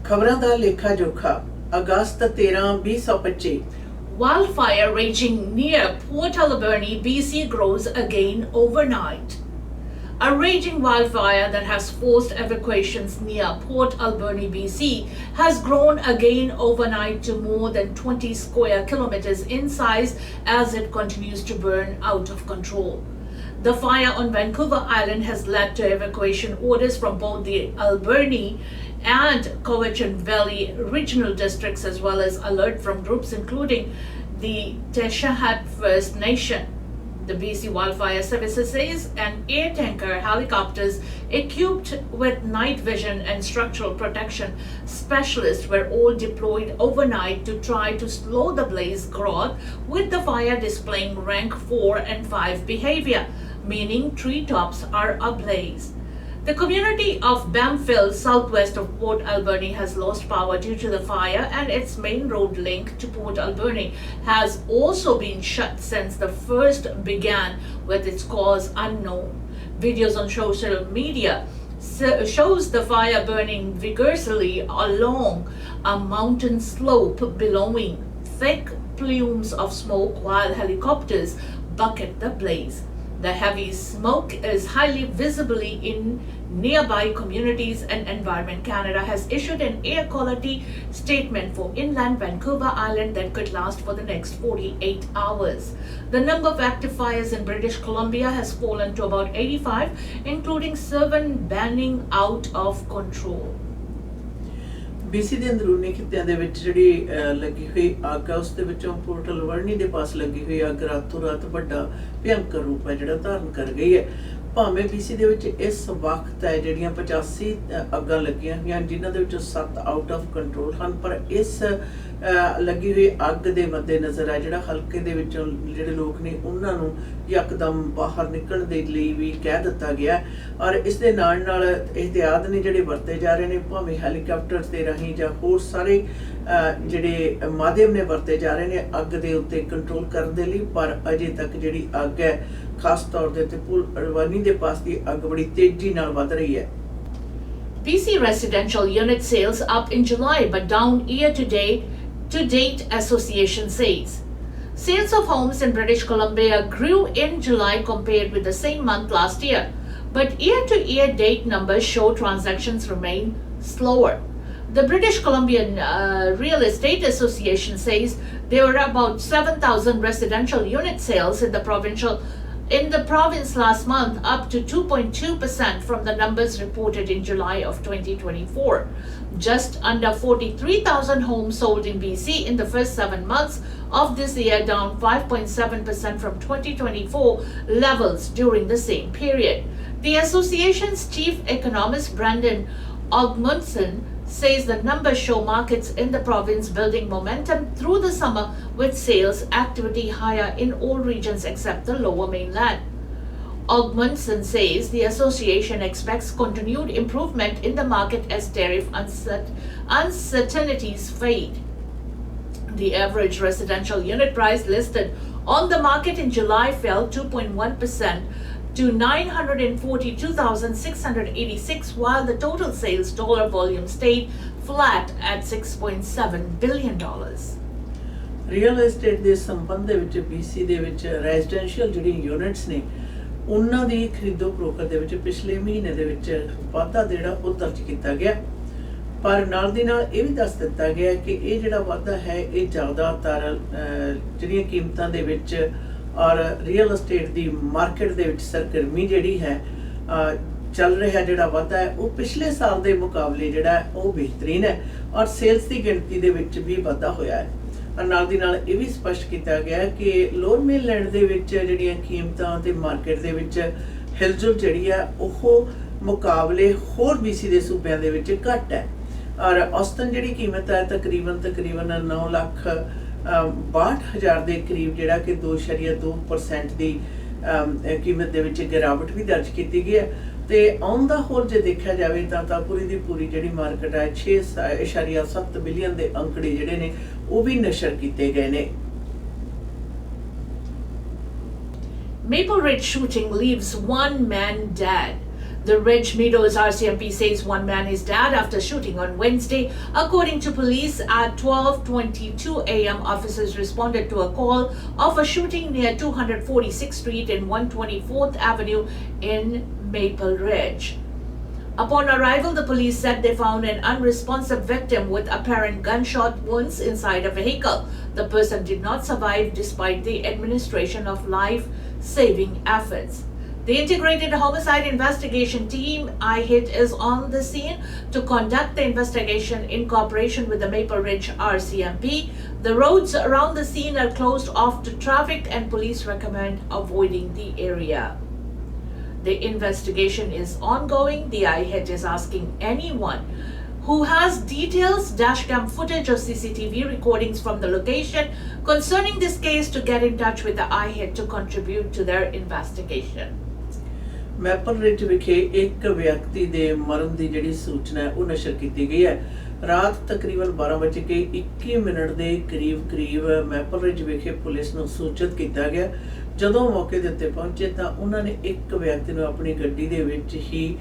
खबरां दा लेखा जोखा अगस्त 13 2025। Wildfire raging near Port Alberni, BC grows again overnight. A raging wildfire that has forced evacuations near Port Alberni, BC, has grown again overnight to more than 20 square kilometers in size as it continues to burn out of control. The fire on Vancouver Island has led to evacuation orders from both the Alberni and Cowichan Valley regional districts, as well as alert from groups including the Teshahat First Nation. The BC Wildfire Services says an air tanker, helicopters equipped with night vision and structural protection specialists were all deployed overnight to try to slow the blaze growth, with the fire displaying rank 4 and 5 behavior, meaning treetops are ablaze. The community of Bamfield, southwest of Port Alberni, has lost power due to the fire, and its main road link to Port Alberni has also been shut since the first began, with its cause unknown. Videos on social media shows the fire burning vigorously along a mountain slope, billowing thick plumes of smoke while helicopters bucket the blaze. The heavy smoke is highly visible in nearby communities, and Environment Canada has issued an air quality statement for inland Vancouver Island that could last for the next 48 hours. The number of active fires in British Columbia has fallen to about 85, including 7 burning out of control. BC ਦੇ ਅੰਦਰੂਨੀ ਖਿੱਤਿਆਂ ਦੇ ਵਿੱਚ ਜਿਹੜੀ ਲੱਗੀ ਹੋਈ ਅੱਗ ਆ ਉਸ ਦੇ ਵਿੱਚੋਂ ਪੋਰਟ ਅਲਬਰਨੀ ਦੇ ਪਾਸ ਲੱਗੀ ਹੋਈ ਅੱਗ ਰਾਤੋਂ ਰਾਤ ਵੱਡਾ ਭਿਅੰਕਰ ਰੂਪ ਹੈ ਜਿਹੜਾ ਧਾਰਨ ਕਰ ਗਈ ਹੈ। ਭਾਵੇਂ BC ਦੇ ਵਿੱਚ ਇਸ ਵਕਤ ਹੈ ਜਿਹੜੀਆਂ 85 ਅੱਗਾਂ ਲੱਗੀਆਂ ਹੋਈਆਂ ਜਿਨ੍ਹਾਂ ਦੇ ਵਿੱਚੋਂ 7 ਆਊਟ ਆਫ ਕੰਟਰੋਲ ਹਨ, ਪਰ ਇਸ ਲੱਗੀ ਹੋਈ ਅੱਗ ਦੇ ਮੱਦੇ ਨਜ਼ਰ ਹੈ ਜਿਹੜਾ ਹਲਕੇ ਦੇ ਵਿੱਚੋਂ ਜਿਹੜੇ ਲੋਕ ਨੇ ਉਹਨਾਂ ਨੂੰ ਯਕਦਮ ਬਾਹਰ ਨਿਕਲਣ ਦੇ ਲਈ ਵੀ ਕਹਿ ਦਿੱਤਾ ਗਿਆ। ਔਰ ਇਸ ਦੇ ਨਾਲ ਨਾਲ ਇਹਤਿਆਤ ਨੇ ਜਿਹੜੇ ਵਰਤੇ ਜਾ ਰਹੇ ਨੇ, ਭਾਵੇਂ ਹੈਲੀਕਾਪਟਰ ਦੇ ਰਾਹੀਂ ਜਾਂ ਹੋਰ ਸਾਰੇ ਜਿਹੜੇ ਮਾਧਿਅਮ ਨੇ ਵਰਤੇ ਜਾ ਰਹੇ ਨੇ ਅੱਗ ਦੇ ਉੱਤੇ ਕੰਟਰੋਲ ਕਰਨ ਦੇ ਲਈ, ਪਰ ਅਜੇ ਤੱਕ ਜਿਹੜੀ ਅੱਗ ਹੈ ਖਾਸ ਤੌਰ ਦੇ ਉੱਤੇ ਪੁਲ ਅਲਬਰਨੀ ਦੇ ਪਾਸ ਦੀ ਅੱਗ ਬੜੀ ਤੇਜ਼ੀ ਨਾਲ ਵੱਧ ਰਹੀ ਹੈ। BC residential unit sales up in July but down year to date, association says. Sales of homes in British Columbia grew in July compared with the same month last year, but year-to-year date numbers show transactions remain slower. The British Columbian Real Estate Association says there were about 7,000 residential unit sales in the province last month, up to 2.2% from the numbers reported in July of 2024. Just under 43,000 homes sold in BC in the first 7 months of this year, down 5.7% from 2024 levels during the same period. The association's chief economist Brandon Ogmundson says the numbers show markets in the province building momentum through the summer, with sales activity higher in all regions except the lower mainland. Ogmundson says the association expects continued improvement in the market as tariff uncertainties fade. The average residential unit price listed on the market in July fell 2.1% to $942,686, while the total sales dollar volume stayed flat at $6.7 billion. Real estate ਦੇ ਸੰਬੰਧ ਦੇ ਵਿੱਚ BC ਦੇ ਵਿੱਚ residential ਜਿਹੜੀ units ਨੇ ਉਹਨਾਂ ਦੀ ਖਰੀਦੋ ਫਰੋਖਤ ਦੇ ਵਿੱਚ ਪਿਛਲੇ ਮਹੀਨੇ ਦੇ ਵਿੱਚ ਵਾਧਾ ਜਿਹੜਾ ਉਹ ਦਰਜ ਕੀਤਾ ਗਿਆ, ਪਰ ਨਾਲ ਦੀ ਨਾਲ ਇਹ ਵੀ ਦੱਸ ਦਿੱਤਾ ਗਿਆ ਕਿ ਇਹ ਜਿਹੜਾ ਵਾਧਾ ਹੈ ਇਹ ਜ਼ਿਆਦਾਤਰ ਜਿਹੜੀਆਂ ਕੀਮਤਾਂ ਦੇ ਵਿੱਚ ਔਰ ਰੀਅਲ ਏਸਟੇਟ ਦੀ ਮਾਰਕੀਟ ਦੇ ਵਿੱਚ ਸਰਗਰਮੀ ਜਿਹੜੀ ਹੈ ਚੱਲ ਰਿਹਾ ਜਿਹੜਾ ਵਾਧਾ ਹੈ ਉਹ ਪਿਛਲੇ ਸਾਲ ਦੇ ਮੁਕਾਬਲੇ ਜਿਹੜਾ ਉਹ ਬਿਹਤਰੀਨ ਹੈ, ਔਰ ਸੇਲਸ ਦੀ ਗਿਣਤੀ ਦੇ ਵਿੱਚ ਵੀ ਵਾਧਾ ਹੋਇਆ ਹੈ। ਨਾਲ ਦੀ ਨਾਲ ਇਹ ਵੀ ਸਪਸ਼ਟ ਕੀਤਾ ਗਿਆ ਕਿ ਲੋਅਰ ਮੇਨਲੈਂਡ ਦੇ ਵਿੱਚ ਜਿਹੜੀਆਂ ਕੀਮਤਾਂ ਤੇ ਮਾਰਕੀਟ ਦੇ ਵਿੱਚ ਹਿਲਜੁਲ ਜਿਹੜੀ ਹੈ ਉਹ ਮੁਕਾਬਲੇ ਹੋਰ BC ਦੇ ਸੂਬਿਆਂ ਦੇ ਵਿੱਚ ਘੱਟ ਹੈ, ਔਰ ਔਸਤਨ ਜਿਹੜੀ ਕੀਮਤ ਹੈ ਤਕਰੀਬਨ 9,62,000 ਦੇ ਕਰੀਬ ਜਿਹੜਾ ਕਿ 2.2% ਦੀ ਕੀਮਤ ਦੇ ਵਿੱਚ ਗਿਰਾਵਟ ਵੀ ਦਰਜ ਕੀਤੀ ਗਈ ਹੈ। ਤੇ ਔਨ ਦਾ ਹੋਲ ਜੇ ਦੇਖਿਆ ਜਾਵੇ ਤਾਂ ਪੂਰੀ ਦੀ ਪੂਰੀ ਜਿਹੜੀ ਮਾਰਕੀਟ ਹੈ 6.7 ਬਿਲੀਅਨ ਦੇ ਅੰਕੜੇ ਜਿਹੜੇ ਨੇ ਉਹ ਵੀ ਨਸ਼ਰ ਕੀਤੇ ਗਏ ਨੇ। Maple Ridge shooting leaves one man dead. The Ridge Meadows RCMP says one man is dead after shooting on Wednesday. According to police, at 12:22 a.m., officers responded to a call of a shooting near 246th Street and 124th Avenue in Maple Ridge. Upon arrival, the police said they found an unresponsive victim with apparent gunshot wounds inside a vehicle. The person did not survive despite the administration of life-saving efforts. The Integrated Homicide Investigation Team, IHIT, is on the scene to conduct the investigation in cooperation with the Maple Ridge RCMP. The roads around the scene are closed off to traffic and police recommend avoiding the area. The investigation is ongoing. The IHIT is asking anyone who has details, dashcam footage or CCTV recordings from the location concerning this case to get in touch with the IHIT to contribute to their investigation. Maple Ridge ਵਿਖੇ ਇੱਕ ਵਿਅਕਤੀ ਦੇ ਮਰਨ ਦੀ ਜਿਹੜੀ ਸੂਚਨਾ ਹੈ ਉਹ ਨਸ਼ਰ ਕੀਤੀ ਗਈ ਹੈ। ਰਾਤ ਤਕਰੀਬਨ 12:21 ਦੇ ਕਰੀਬ ਮੈਪਲ ਰਿਜ ਵਿਖੇ ਪੁਲਿਸ ਨੂੰ ਸੂਚਿਤ ਕੀਤਾ ਗਿਆ। ਜਦੋਂ ਮੌਕੇ ਦੇ ਉੱਤੇ ਪਹੁੰਚੇ ਤਾਂ ਉਹਨਾਂ ਨੇ ਇੱਕ ਵਿਅਕਤੀ ਨੂੰ ਆਪਣੀ ਗੱਡੀ ਦੇ ਵਿੱਚ ਹੀ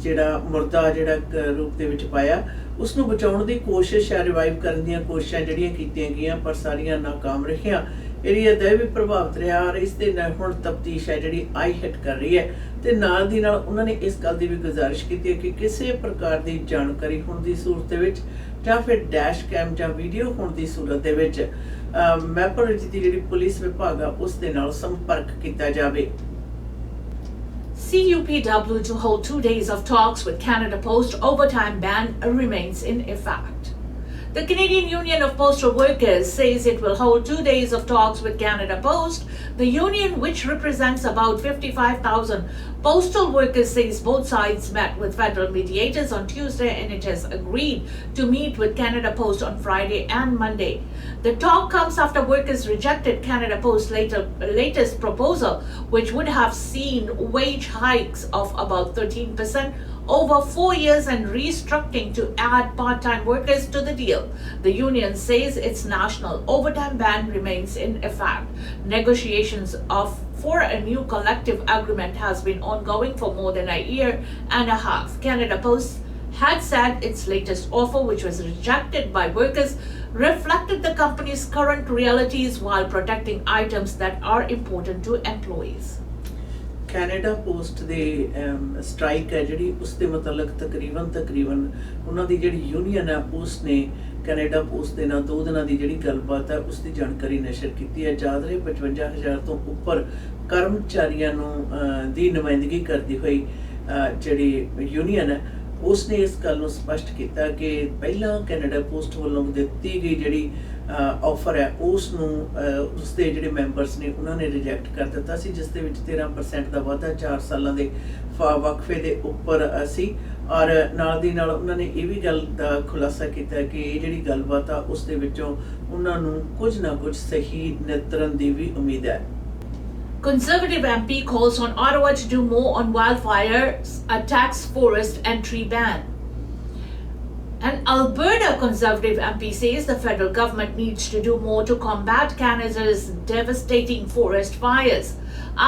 ਜਿਹੜਾ ਮੁਰਦਾ ਜਿਹੜਾ ਰੂਪ ਦੇ ਵਿੱਚ ਪਾਇਆ। ਉਸ ਨੂੰ ਬਚਾਉਣ ਦੀ ਕੋਸ਼ਿਸ਼ ਹੈ, ਰਿਵਾਈਵ ਕਰਨ ਦੀਆਂ ਕੋਸ਼ਿਸ਼ਾਂ ਜਿਹੜੀਆਂ ਕੀਤੀਆਂ ਗਈਆਂ ਪਰ ਸਾਰੀਆਂ ਨਾਕਾਮ ਰਹੀਆਂ। ਏਰੀਆ ਦਾ ਵੀ ਪ੍ਰਭਾਵਿਤ ਰਿਹਾ ਔਰ ਇਸ ਦੇ ਨਾਲ ਹੁਣ ਤਫਤੀਸ਼ ਹੈ ਜਿਹੜੀ IHIT ਕਰ ਰਹੀ ਹੈ ਤੇ ਨਾਲ ਦੀ ਨਾਲ ਉਹਨਾਂ ਨੇ ਇਸ ਗੱਲ ਦੀ ਵੀ ਗੁਜ਼ਾਰਿਸ਼ ਕੀਤੀ ਹੈ ਕਿ ਕਿਸੇ ਪ੍ਰਕਾਰ ਦੀ ਜਾਣਕਾਰੀ ਹੋਣ ਦੀ ਸੂਰਤ ਦੇ ਵਿੱਚ ਜਾਂ ਫਿਰ ਡੈਸ਼ ਕੈਮ ਜਾਂ ਵੀਡੀਓ ਹੋਣ ਦੀ ਸੂਰਤ ਦੇ ਵਿੱਚ ਮੈਪਲ ਰਿਜ ਦੀ ਜਿਹੜੀ ਪੁਲਿਸ ਵਿਭਾਗ ਆ ਉਸ ਦੇ ਨਾਲ ਸੰਪਰਕ ਕੀਤਾ ਜਾਵੇ। CUPW to hold 2 days of talks with Canada Post. Overtime ban remains in effect. The Canadian Union of Postal Workers says it will hold 2 days of talks with Canada Post. The union, which represents about 55,000 postal workers, says both sides met with federal mediators on Tuesday and it has agreed to meet with Canada Post on Friday and Monday. The talk comes after workers rejected Canada Post's latest proposal, which would have seen wage hikes of about 13% over 4 years and restructuring to add part-time workers to the deal. The union says its national overtime ban remains in effect. Negotiations for a new collective agreement has been ongoing for more than a year and a half. Canada Post had said its latest offer, which was rejected by workers, reflected the company's current realities while protecting items that are important to employees. Canada post ਦੇ strike ਹੈ ਜਿਹੜੀ ਉਸ ਦੇ ਮੁਤਲਕ ਤਕਰੀਬਨ ਉਹਨਾਂ ਦੀ ਜਿਹੜੀ union ਹੈ ਉਸ ਨੇ ਕੈਨੇਡਾ ਪੋਸਟ ਦੇ ਨਾਲ 2 ਦਿਨਾਂ ਦੀ ਜਿਹੜੀ ਗੱਲਬਾਤ ਹੈ ਉਸ ਦੀ ਜਾਣਕਾਰੀ ਨਸ਼ਰ ਕੀਤੀ ਹੈ। ਯਾਦ ਰਹੇ 55,000 ਤੋਂ ਉੱਪਰ ਕਰਮਚਾਰੀਆਂ ਨੂੰ ਦੀ ਨੁਮਾਇੰਦਗੀ ਕਰਦੀ ਹੋਈ ਜਿਹੜੀ ਯੂਨੀਅਨ ਹੈ ਉਸ ਨੇ ਇਸ ਗੱਲ ਨੂੰ ਸਪਸ਼ਟ ਕੀਤਾ ਕਿ ਪਹਿਲਾਂ ਕੈਨੇਡਾ ਪੋਸਟ ਵੱਲੋਂ ਦਿੱਤੀ ਗਈ ਜਿਹੜੀ ਆਫਰ ਹੈ ਉਸ ਨੂੰ ਉਸ ਦੇ ਜਿਹੜੇ ਮੈਂਬਰਸ ਨੇ ਉਹਨਾਂ ਨੇ ਰਿਜੈਕਟ ਕਰ ਦਿੱਤਾ ਸੀ, ਜਿਸ ਦੇ ਵਿੱਚ 13% ਦਾ ਵਾਧਾ 4 ਸਾਲਾਂ ਦੇ ਵਕਫੇ ਦੇ ਉੱਪਰ ਸੀ ਔਰ ਨਾਲ ਦੀ ਨਾਲ ਉਹਨਾਂ ਨੇ ਇਹ ਵੀ ਗੱਲ ਦਾ ਖੁਲਾਸਾ ਕੀਤਾ ਕਿ ਇਹ ਜਿਹੜੀ ਗੱਲਬਾਤ ਆ ਉਸ ਦੇ ਵਿੱਚੋਂ ਉਹਨਾਂ ਨੂੰ ਕੁਝ ਨਾ ਕੁਝ ਸਹੀ ਨਿਤਰਨ ਦੀ ਵੀ ਉਮੀਦ ਹੈ। Conservative MP calls on Ottawa to do more on wildfires, attacks forest entry ban. An Alberta Conservative MP says the federal government needs to do more to combat Canada's devastating forest fires.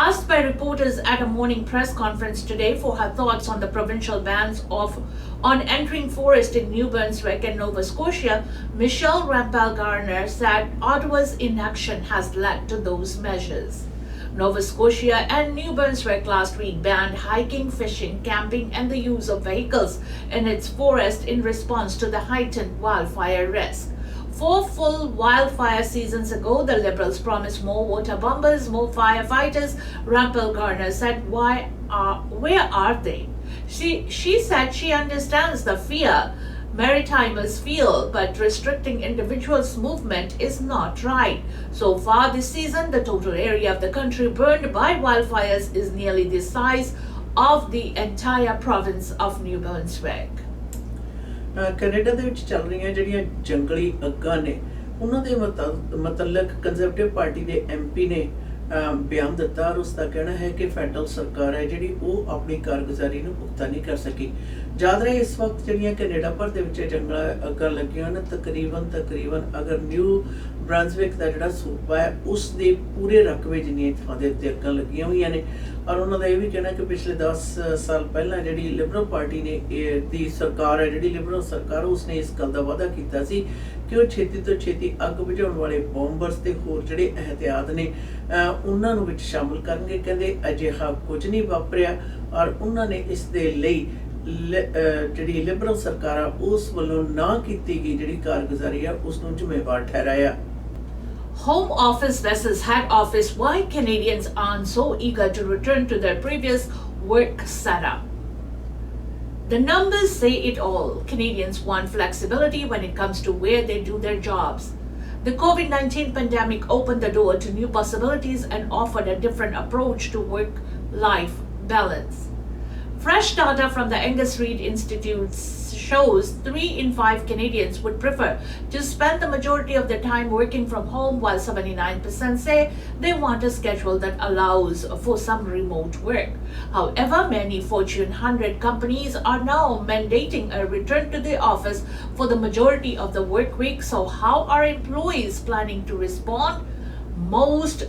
Asked by reporters at a morning press conference today for her thoughts on the provincial bans on entering forest in New Brunswick and Nova Scotia, Michelle Rampal-Garner said Ottawa's inaction has led to those measures. Nova Scotia and New Brunswick last week banned hiking, fishing, camping, and the use of vehicles in its forest in response to the heightened wildfire risk. 4 full wildfire seasons ago, the Liberals promised more water bombers, more firefighters. Rampal-Garner said, where are they? She said she understands the fear Maritimers feel, but restricting individuals' movement is not right. So far this season, the total area of the country burned by wildfires is nearly the size of the entire province of New Brunswick. Canada ਦੇ ਵਿੱਚ ਚੱਲ ਰਹੀਆਂ ਜਿਹੜੀਆਂ ਜੰਗਲੀ ਅੱਗਾਂ ਨੇ ਉਹਨਾਂ ਦੇ ਮਤਲਕ conservative party ਦੇ MP ਨੇ ਬਿਆਨ ਦਿੱਤਾ ਔਰ ਉਸ ਦਾ ਕਹਿਣਾ ਹੈ ਕਿ ਫੈਡਰਲ ਸਰਕਾਰ ਹੈ ਜਿਹੜੀ ਉਹ ਆਪਣੀ ਕਾਰਗੁਜ਼ਾਰੀ ਨੂੰ ਪੁਖਤਾ ਨਹੀਂ ਕਰ ਸਕੀ। याद रहे इस वक्त ਜਿਹੜੀਆਂ ਕੈਨੇਡਾ ਭਰ ਦੇ ਵਿੱਚ ਜੰਗਲਾਂ ਅੱਗਾਂ ਲੱਗੀਆਂ ਨੇ ਤਕਰੀਬਨ ਅਗਰ ਨਿਊ ਬ੍ਰਾਂਜ਼ਵਿਕ ਦਾ ਜਿਹੜਾ ਸੂਬਾ ਹੈ ਉਸ ਦੇ ਪੂਰੇ ਰਕਬੇ ਜਿੰਨੀਆਂ ਥਾਂ ਦੇ ਉੱਤੇ ਅੱਗਾਂ ਲੱਗੀਆਂ ਹੋਈਆਂ ਨੇ ਔਰ ਉਹਨਾਂ ਦਾ ਇਹ ਵੀ ਕਹਿਣਾ ਕਿ ਪਿਛਲੇ 10 ਸਾਲ ਪਹਿਲਾਂ ਜਿਹੜੀ ਲਿਬਰਲ ਪਾਰਟੀ ਨੇ ਦੀ ਸਰਕਾਰ ਹੈ ਜਿਹੜੀ ਲਿਬਰਲ ਸਰਕਾਰ ਉਸਨੇ ਇਸ ਗੱਲ ਦਾ ਵਾਅਦਾ ਕੀਤਾ ਸੀ ਕਿ ਉਹ ਛੇਤੀ ਤੋਂ ਛੇਤੀ ਅੱਗ ਬੁਝਾਉਣ ਵਾਲੇ ਬੰਬਰਸ ਤੇ ਹੋਰ ਜਿਹੜੇ ਇਹਤਿਆਤ ਨੇ ਉਹਨਾਂ ਨੂੰ ਵਿੱਚ ਸ਼ਾਮਲ ਕਰਨਗੇ ਕਹਿੰਦੇ ਅਜਿਹਾ ਕੁਝ ਨਹੀਂ ਵਾਪਰਿਆ ਔਰ ਉਹਨਾਂ ਨੇ ਇਸ ਦੇ ਲਈ ਜਿਹੜੀ ਲਿਬਰਲ ਸਰਕਾਰ ਆ ਉਸ ਵੱਲੋਂ ਨਾ ਕੀਤੀ ਗਈ ਜਿਹੜੀ ਕਾਰਗੁਜ਼ਾਰੀ ਆ ਉਸ ਨੂੰ ਜ਼ਿੰਮੇਵਾਰ ਠਹਿਰਾਇਆ Home Office versus Head Office, why Canadians aren't so eager to return to their previous work setup. The numbers say it all. Canadians want flexibility when it comes to where they do their jobs. The COVID-19 pandemic opened the door to new possibilities and offered a different approach to work-life balance. Fresh data from the Angus Reid Institute shows 3 in 5 Canadians would prefer to spend the majority of their time working from home, while 79% say they want a schedule that allows for some remote work. However, many Fortune 100 companies are now mandating a return to the office for the majority of the work week. So how are employees planning to respond? Most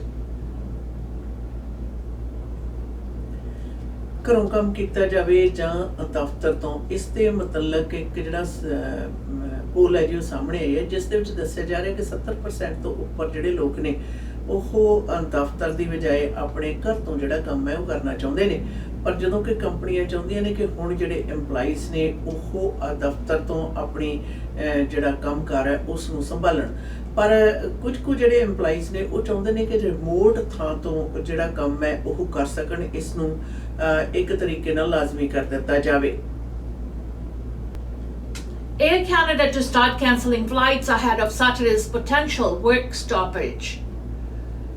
ਘਰੋਂ ਕੰਮ ਕੀਤਾ ਜਾਵੇ ਜਾਂ ਦਫ਼ਤਰ ਤੋਂ ਇਸ ਦੇ ਮੁਤਲਕ ਇੱਕ ਜਿਹੜਾ ਪੋਲ ਹੈ ਜੀ ਉਹ ਸਾਹਮਣੇ ਆਈ ਹੈ ਜਿਸ ਦੇ ਵਿੱਚ ਦੱਸਿਆ ਜਾ ਰਿਹਾ ਕਿ 70% ਤੋਂ ਉੱਪਰ ਜਿਹੜੇ ਲੋਕ ਨੇ ਉਹ ਦਫ਼ਤਰ ਦੀ ਬਜਾਏ ਆਪਣੇ ਘਰ ਤੋਂ ਜਿਹੜਾ ਕੰਮ ਹੈ ਉਹ ਕਰਨਾ ਚਾਹੁੰਦੇ ਨੇ ਪਰ ਜਦੋਂ ਕਿ ਕੰਪਨੀਆਂ ਚਾਹੁੰਦੀਆਂ ਨੇ ਕਿ ਹੁਣ ਜਿਹੜੇ EMPLOYEES ਨੇ ਉਹ ਦਫ਼ਤਰ ਤੋਂ ਆਪਣੀ ਜਿਹੜਾ ਕੰਮ ਕਾਰ ਹੈ ਉਸ ਨੂੰ ਸੰਭਾਲਣ ਪਰ ਕੁਝ ਜਿਹੜੇ EMPLOYEES ਨੇ ਉਹ ਚਾਹੁੰਦੇ ਨੇ ਕਿ ਰਿਮੋਟ ਥਾਂ ਤੋਂ ਜਿਹੜਾ ਕੰਮ ਹੈ ਉਹ ਕਰ ਸਕਣ ਇਸ ਨੂੰ ਇੱਕ ਤਰੀਕੇ ਨਾਲ ਲਾਜ਼ਮੀ ਕਰ ਦਿੱਤਾ ਜਾਵੇ Air Canada to start cancelling flights ahead of Saturday's potential work stoppage.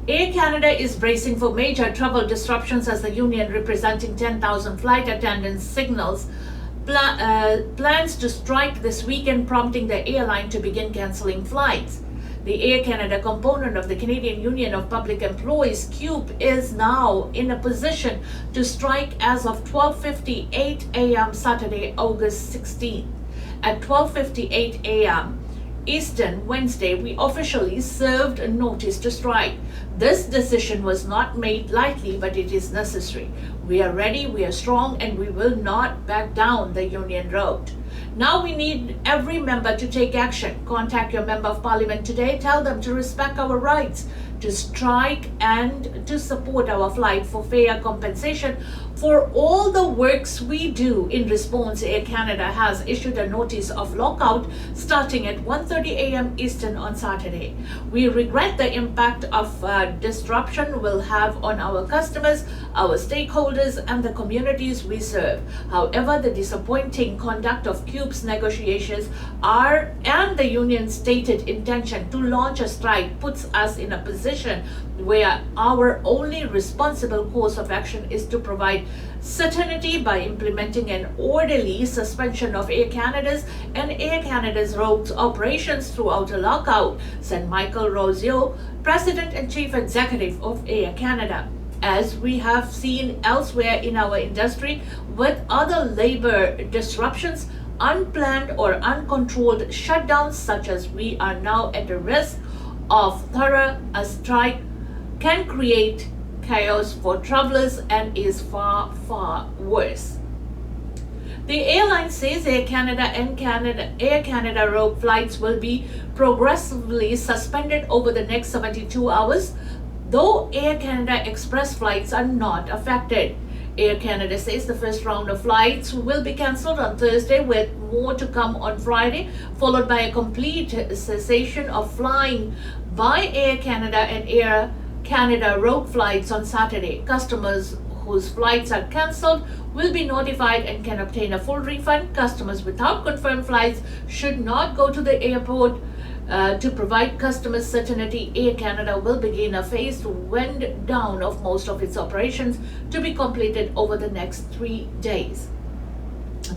Air Canada is bracing for major travel disruptions as the union representing 10,000 flight attendants signals plans to strike this weekend, prompting the airline to begin cancelling flights. The Air Canada component of the Canadian Union of Public Employees, CUPE, is now in a position to strike as of 12:58 a.m. Saturday, August 16th. At 12:58 a.m. Eastern Wednesday, we officially served a notice to strike. This decision was not made lightly, but it is necessary. We are ready, we are strong, and we will not back down, the union wrote. Now we need every member to take action. Contact your member of parliament today. Tell them to respect our rights to strike and to support our flight for fair compensation for all the works we do. In response, Air Canada has issued a notice of lockout starting at 1:30 a.m. Eastern on Saturday. We regret the impact of disruption will have on our customers, our stakeholders, and the communities we serve. However, the disappointing conduct of CUBE's negotiations and the union's stated intention to launch a strike puts us in a position where our only responsible course of action is to provide certainty by implementing an orderly suspension of Air Canada's and Air Canada's rogue operations throughout a lockout, said Michael Rosio, President and Chief Executive of Air Canada. As we have seen elsewhere in our industry with other labor disruptions, unplanned or uncontrolled shutdowns such as we are now at a risk of a strike can create chaos for travelers and is far worse. The airline says Air Canada rogue flights will be progressively suspended over the next 72 hours, though Air Canada Express flights are not affected. Air Canada says the first round of flights will be cancelled on Thursday, with more to come on Friday, followed by a complete cessation of flying by Air Canada and Air Canada rogue flights on Saturday. Customers whose flights are cancelled will be notified and can obtain a full refund. Customers without confirmed flights should not go to the airport. To provide customers certainty, Air Canada will begin a phased wind down of most of its operations to be completed over the next 3 days.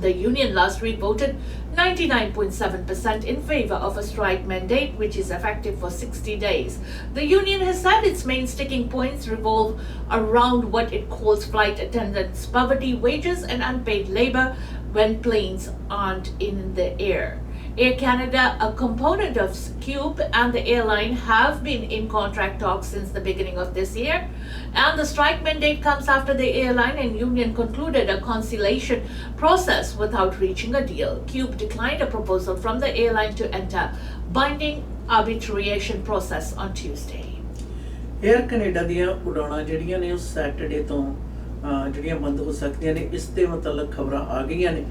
The union last week voted 99.7% in favor of a strike mandate, which is effective for 60 days. The union has said its main sticking points revolve around what it calls flight attendants' poverty, wages, and unpaid labor, when planes aren't in the air. Air Canada, a component of Cube, and the airline have been in contract talks since the beginning of this year, and the strike mandate comes after the airline and union concluded a conciliation process without reaching a deal. Cube declined a proposal from the airline to enter binding arbitration process on Tuesday. Air Canada ਦੀਆਂ ਉਡਾਣਾਂ ਜਿਹੜੀਆਂ ਨੇ ਉਹ Saturday ਤੋਂ ਜਿਹੜੀਆਂ ਬੰਦ ਹੋ ਸਕਦੀਆਂ ਨੇ, ਇਸ ਦੇ ਮੁਤਲਕ ਖਬਰਾਂ ਆ ਗਈਆਂ ਨੇ,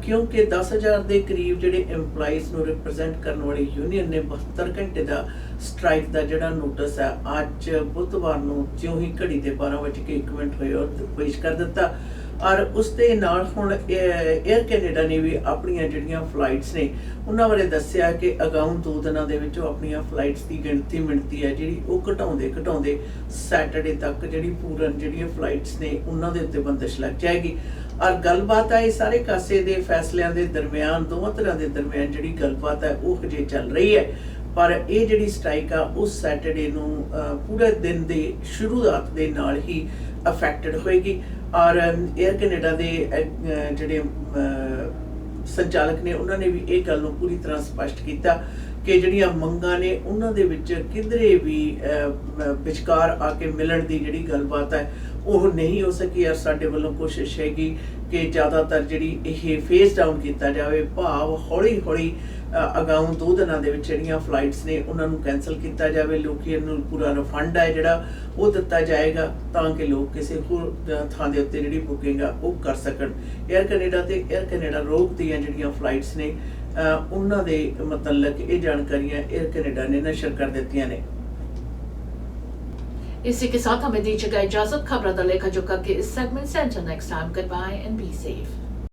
ਕਿਉਂਕਿ 10,000 ਦੇ ਕਰੀਬ ਜਿਹੜੇ EMPLOYEES ਨੂੰ ਰਿਪਰੈਜ਼ੈਂਟ ਕਰਨ ਵਾਲੀ ਯੂਨੀਅਨ ਨੇ 72 ਘੰਟੇ ਦਾ ਸਟ੍ਰਾਈਕ ਦਾ ਜਿਹੜਾ ਨੋਟਿਸ ਹੈ ਅੱਜ ਬੁੱਧਵਾਰ ਨੂੰ ਜਿਉਂ ਹੀ ਘੜੀ ਦੇ 12:01 ਹੋਏ ਔਰ ਪੇਸ਼ ਕਰ ਦਿੱਤਾ। ਔਰ ਉਸ ਦੇ ਨਾਲ ਹੁਣ 에ਅਰ ਕੈਨੇਡਾ ਨੇ ਵੀ ਆਪਣੀਆਂ ਜਿਹੜੀਆਂ ਫਲਾਈਟਸ ਨੇ ਉਹਨਾਂ ਬਾਰੇ ਦੱਸਿਆ ਕਿ ਅਗਾਊਂ 2 ਦਿਨਾਂ ਦੇ ਵਿੱਚ ਉਹ ਆਪਣੀਆਂ ਫਲਾਈਟਸ ਦੀ ਮਿਣਤੀ ਹੈ ਜਿਹੜੀ ਉਹ ਘਟਾਉਂਦੇ ਸੈਟਰਡੇ ਤੱਕ ਜਿਹੜੀ ਪੂਰਨ ਜਿਹੜੀਆਂ ਫਲਾਈਟਸ ਨੇ ਉਹਨਾਂ ਦੇ ਉੱਤੇ ਬੰਦਿਸ਼ ਲੱਗ ਜਾਏਗੀ। ਔਰ ਗੱਲਬਾਤ ਹੈ ਸਾਰੇ ਕਾਸੇ ਦੇ ਫੈਸਲਿਆਂ ਦੇ ਦਰਮਿਆਨ, ਦੋਵਾਂ ਤਰ੍ਹਾਂ ਦੇ ਦਰਮਿਆਨ ਜਿਹੜੀ ਗੱਲਬਾਤ ਹੈ ਉਹ ਹਜੇ ਚੱਲ ਰਹੀ ਹੈ, ਪਰ ਇਹ ਜਿਹੜੀ ਸਟ੍ਰਾਈਕ ਆ ਉਸ ਸੈਟਰਡੇ ਨੂੰ ਪੂਰੇ ਦਿਨ ਦੇ ਸ਼ੁਰੂਆਤ ਦੇ ਨਾਲ ਹੀ ਅਫੈਕਟਡ ਹੋਏਗੀ। ਔਰ 에ਅਰ ਕੈਨੇਡਾ ਦੇ ਜਿਹੜੇ ਸੰਚਾਲਕ ਨੇ ਉਹਨਾਂ ਨੇ ਵੀ ਇਹ ਗੱਲ ਨੂੰ ਪੂਰੀ ਤਰ੍ਹਾਂ ਸਪਸ਼ਟ ਕੀਤਾ ਕਿ ਜਿਹੜੀਆਂ ਮੰਗਾਂ ਨੇ ਉਹਨਾਂ ਦੇ ਵਿੱਚ ਕਿਧਰੇ ਵੀ ਵਿਚਕਾਰ ਆ ਕੇ ਮਿਲਣ ਦੀ ਜਿਹੜੀ ਗੱਲਬਾਤ ਹੈ ਉਹ ਨਹੀਂ ਹੋ ਸਕੀ। ਔਰ ਸਾਡੇ ਵੱਲੋਂ ਕੋਸ਼ਿਸ਼ ਹੈਗੀ ਕਿ ਜ਼ਿਆਦਾਤਰ ਜਿਹੜੀ ਇਹ ਫੇਸ ਡਾਊਨ ਕੀਤਾ ਜਾਵੇ, ਭਾਵ ਹੌਲੀ ਅਗਾਊਂ 2 ਦਿਨਾਂ ਦੇ ਵਿੱਚ ਜਿਹੜੀਆਂ ਫਲਾਈਟਸ ਨੇ ਉਹਨਾਂ ਨੂੰ ਕੈਂਸਲ ਕੀਤਾ ਜਾਵੇ, ਲੋਕੀ ਨੂੰ ਪੂਰਾ ਰਿਫੰਡ ਹੈ ਜਿਹੜਾ ਉਹ ਦਿੱਤਾ ਜਾਏਗਾ ਤਾਂ ਕਿ ਲੋਕ ਕਿਸੇ ਹੋਰ ਥਾਂ ਦੇ ਉੱਤੇ ਜਿਹੜੀ ਬੁਕਿੰਗ ਆ ਉਹ ਕਰ ਸਕਣ। 에ਅਰ ਕੈਨੇਡਾ ਤੇ 에ਅਰ ਕੈਨੇਡਾ ਰੋਕ ਦੀਆਂ ਜਿਹੜੀਆਂ ਫਲਾਈਟਸ ਨੇ ਉਹਨਾਂ ਦੇ ਮੁਤਲਕ ਇਹ ਜਾਣਕਾਰੀਆਂ 에ਅਰ ਕੈਨੇਡਾ ਨੇ ਨਸ਼ਰ ਕਰ ਦਿੱਤੀਆਂ ਨੇ। इसी के साथ हमें दीजिएगा इजाजत। खबरां दा लेखा जोखा के इस सेगमेंट से until next time, goodbye and be safe.